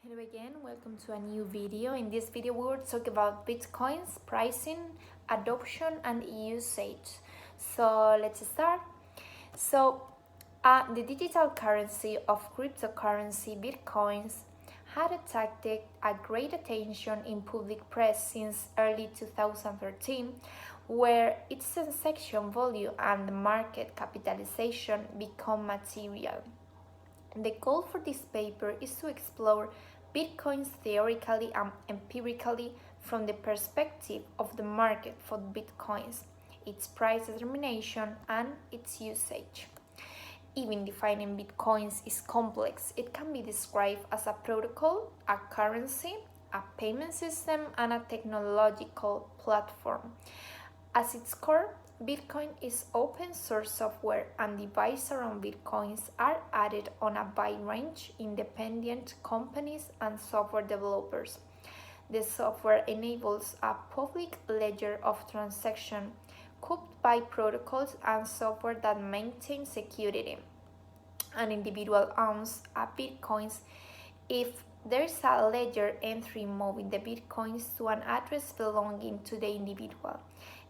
Hello again, welcome to a new video. In this video we will talk about Bitcoin's pricing, adoption and usage. So let's start. The digital currency of cryptocurrency Bitcoins had attracted a great attention in public press since early 2013, where its transaction volume and market capitalization become material. The goal for this paper is to explore Bitcoins theoretically and empirically from the perspective of the market for Bitcoins, its price determination, and its usage. Even defining Bitcoins is complex. It can be described as a protocol, a currency, a payment system, and a technological platform. At its core, Bitcoin is open source software, and devices around Bitcoins are added on a wide range independent companies and software developers. The software enables a public ledger of transactions coupled by protocols and software that maintain security. An individual owns a Bitcoin if there is a ledger entry moving the Bitcoins to an address belonging to the individual.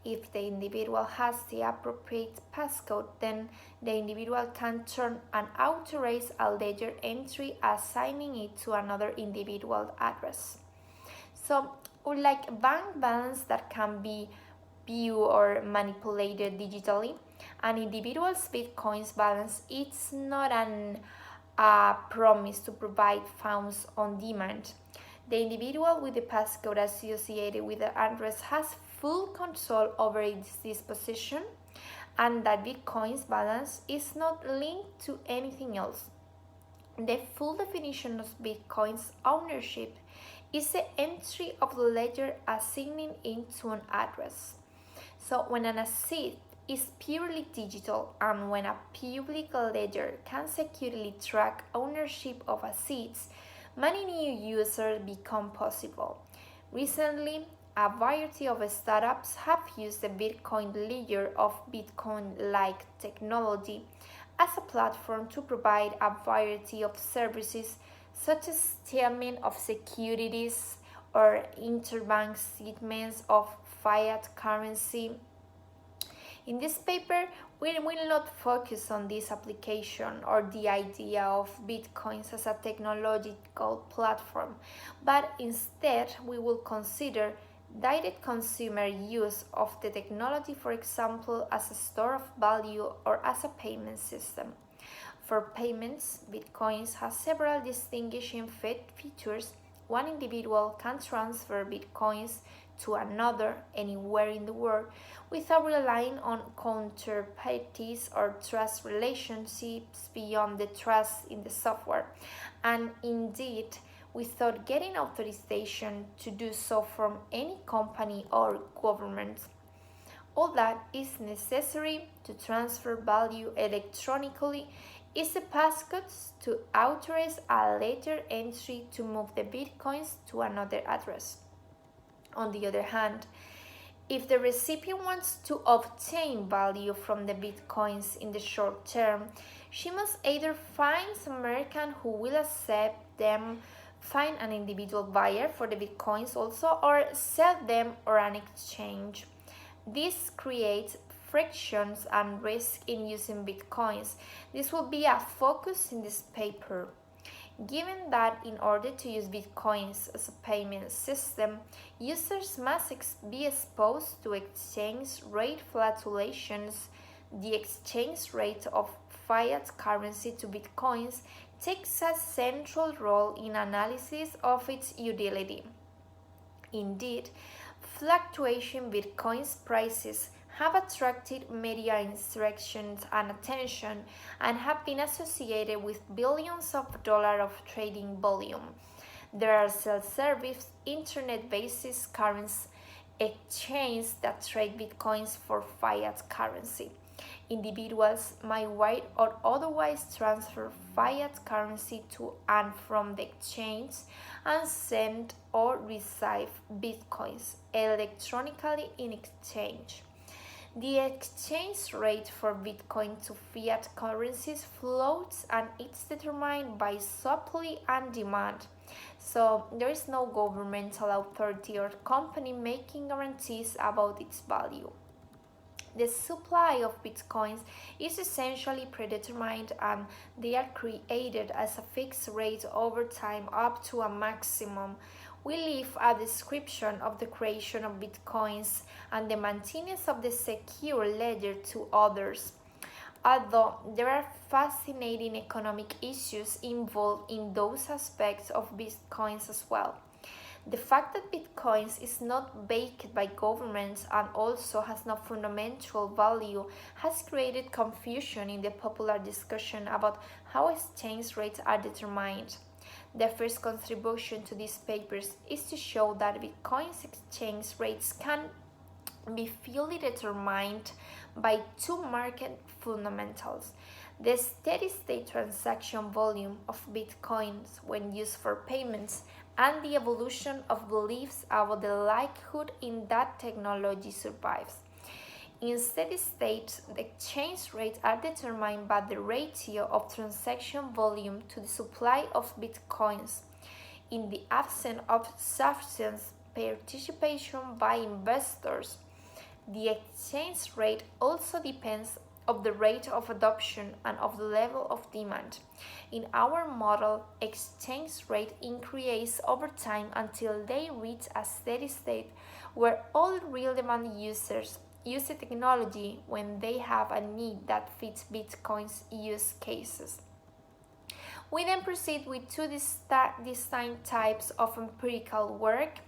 If the individual has the appropriate passcode, then the individual can turn and authorize a ledger entry assigning it to another individual address. So, unlike bank balance that can be viewed or manipulated digitally, an individual's Bitcoin's balance is not a promise to provide funds on demand. The individual with the passcode associated with the address has full control over its disposition, and that Bitcoin's balance is not linked to anything else. The full definition of Bitcoin's ownership is the entry of the ledger assigning into an address. So when an asset is purely digital and when a public ledger can securely track ownership of assets, many new users become possible. Recently, a variety of startups have used the Bitcoin layer of Bitcoin-like technology as a platform to provide a variety of services such as settlement of securities or interbank settlements of fiat currency. In this paper, we will not focus on this application or the idea of Bitcoins as a technological platform, but instead we will consider direct consumer use of the technology, for example, as a store of value or as a payment system. For payments, Bitcoins has several distinguishing features. One individual can transfer Bitcoins to another anywhere in the world without relying on counterparties or trust relationships beyond the trust in the software, and indeed without getting authorization to do so from any company or government. All that is necessary to transfer value electronically is the passcode to authorize a ledger entry to move the Bitcoins to another address. On the other hand, if the recipient wants to obtain value from the Bitcoins in the short term, she must either find some merchant who will accept them, find an individual buyer for the Bitcoins also, or sell them or an exchange. This creates frictions and risk in using Bitcoins. This will be a focus in this paper. Given that in order to use Bitcoins as a payment system, users must be exposed to exchange rate fluctuations, the exchange rate of fiat currency to Bitcoins takes a central role in analysis of its utility. Indeed, fluctuating Bitcoin's prices have attracted media interactions and attention and have been associated with billions of dollars of trading volume. There are self-service, internet-based currency exchanges that trade Bitcoins for fiat currency. Individuals might wire or otherwise transfer fiat currency to and from the exchange and send or receive Bitcoins electronically in exchange. The exchange rate for Bitcoin to fiat currencies floats and it's determined by supply and demand. So there is no governmental authority or company making guarantees about its value. The supply of bitcoins is essentially predetermined and they are created as a fixed rate over time up to a maximum. We leave a description of the creation of bitcoins and the maintenance of the secure ledger to others. Although there are fascinating economic issues involved in those aspects of bitcoins as well. The fact that Bitcoin is not backed by governments and also has no fundamental value has created confusion in the popular discussion about how exchange rates are determined. The first contribution to these papers is to show that Bitcoin's exchange rates can be fully determined by two market fundamentals: the steady state transaction volume of bitcoins when used for payments and the evolution of beliefs about the likelihood in that technology survives. In steady state, the exchange rates are determined by the ratio of transaction volume to the supply of bitcoins. In the absence of sufficient participation by investors, the exchange rate also depends of the rate of adoption and of the level of demand. In our model, exchange rate increases over time until they reach a steady state where all relevant users use the technology when they have a need that fits Bitcoin's use cases. We then proceed with two distinct types of empirical work.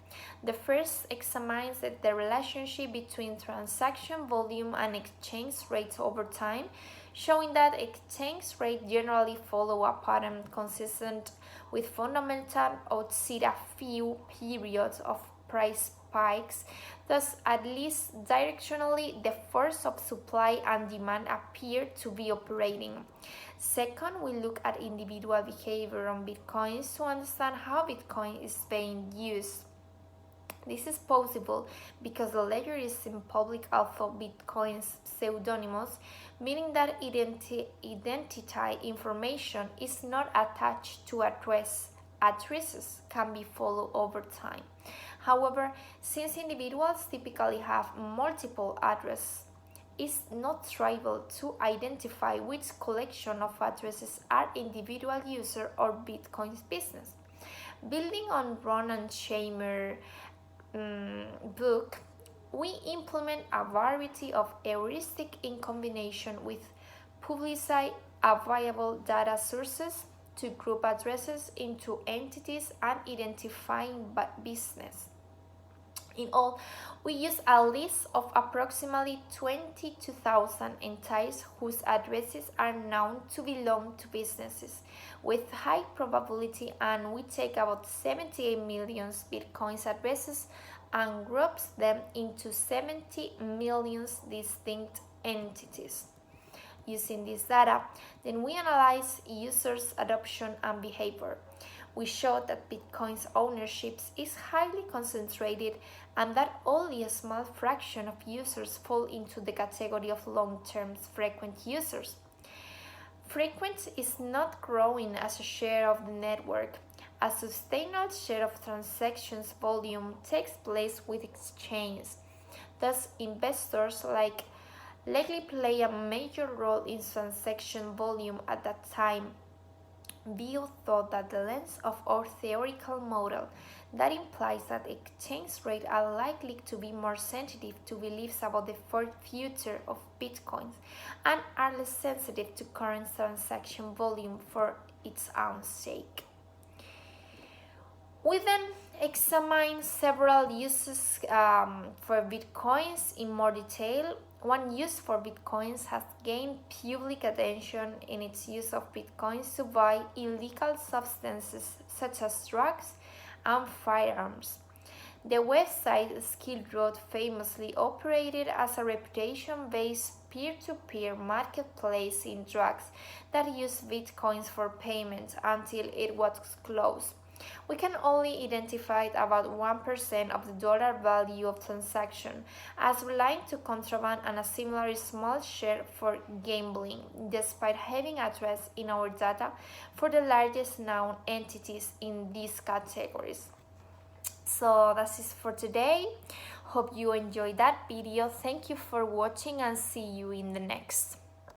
The first examines the relationship between transaction volume and exchange rates over time, showing that exchange rates generally follow a pattern consistent with fundamental outside a few periods of price spikes. Thus, at least directionally, the force of supply and demand appear to be operating. Second, we look at individual behavior on bitcoins to understand how Bitcoin is being used. This is possible because the ledger is in public, although Bitcoin's pseudonymous, meaning that identity information is not attached to address. Addresses can be followed over time. However, since individuals typically have multiple addresses, it's not trivial to identify which collection of addresses are individual user or Bitcoin's business. Building on Ronan Shamer's book, we implement a variety of heuristics in combination with publicly available data sources to group addresses into entities and identifying business. In all, we use a list of approximately 22,000 entities whose addresses are known to belong to businesses with high probability, and we take about 78 million Bitcoin addresses and groups them into 70 million distinct entities. Using this data, then we analyze users' adoption and behavior. We show that Bitcoin's ownership is highly concentrated and that only a small fraction of users fall into the category of long-term frequent users. Frequent is not growing as a share of the network. A sustainable share of transactions volume takes place with exchange. Thus, investors likely play a major role in transaction volume at that time. Bill thought that the length of our theoretical model that implies that exchange rates are likely to be more sensitive to beliefs about the future of bitcoins and are less sensitive to current transaction volume for its own sake. We then examine several uses for bitcoins in more detail. One use for bitcoins has gained public attention in its use of bitcoins to buy illegal substances such as drugs and firearms. The website Skid Row famously operated as a reputation-based peer-to-peer marketplace in drugs that used bitcoins for payment until it was closed. We can only identify about 1% of the dollar value of transaction as relying to contraband and a similarly small share for gambling, despite having addressed in our data for the largest known entities in these categories. So that's it for today. Hope you enjoyed that video. Thank you for watching and see you in the next.